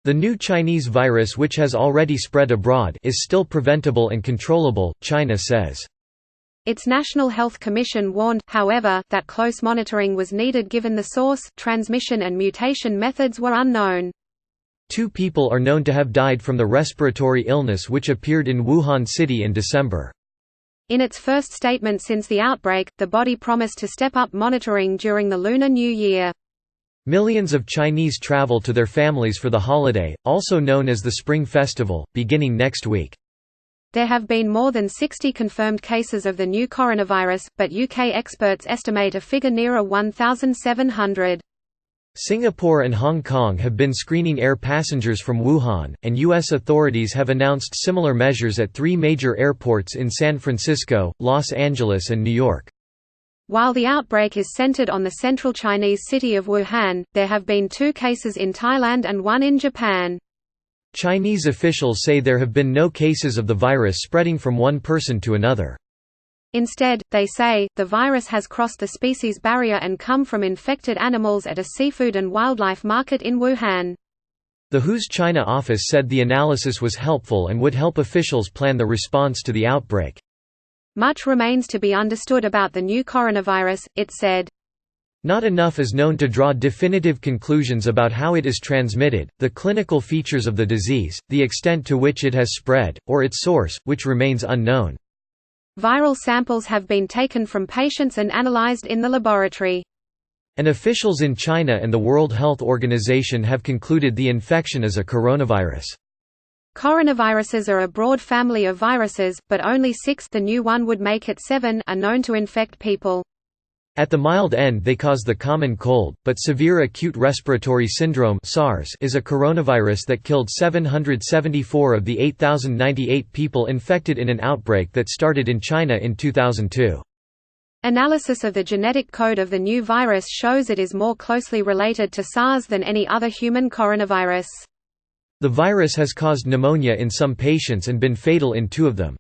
The new Chinese virus, which has already spread abroad, is still preventable and controllable, China says. Its National Health Commission warned, however, that close monitoring was needed given the source, transmission and mutation methods were unknown. 2 people are known to have died from the respiratory illness which appeared in Wuhan City in December. In its first statement since the outbreak, the body promised to step up monitoring during the Lunar New Year. Millions of Chinese travel to their families for the holiday, also known as the Spring Festival, beginning next week. There have been more than 60 confirmed cases of the new coronavirus, but UK experts estimate a figure nearer 1,700. Singapore and Hong Kong have been screening air passengers from Wuhan, and U.S. authorities have announced similar measures at 3 major airports in San Francisco, Los Angeles and New York. While the outbreak is centered on the central Chinese city of Wuhan, there have been 2 cases in Thailand and 1 in Japan. Chinese officials say there have been no cases of the virus spreading from one person to another. Instead, they say, the virus has crossed the species barrier and come from infected animals at a seafood and wildlife market in Wuhan. The WHO's China office said the analysis was helpful and would help officials plan the response to the outbreak. Much remains to be understood about the new coronavirus, it said. Not enough is known to draw definitive conclusions about how it is transmitted, the clinical features of the disease, the extent to which it has spread, or its source, which remains unknown. Viral samples have been taken from patients and analyzed in the laboratory. And officials in China and the World Health Organization have concluded the infection is a coronavirus. Coronaviruses are a broad family of viruses, but only 6, the new one would make it 7, are known to infect people. At the mild end they cause the common cold, but severe acute respiratory syndrome (SARS) is a coronavirus that killed 774 of the 8,098 people infected in an outbreak that started in China in 2002. Analysis of the genetic code of the new virus shows it is more closely related to SARS than any other human coronavirus. The virus has caused pneumonia in some patients and been fatal in 2 of them.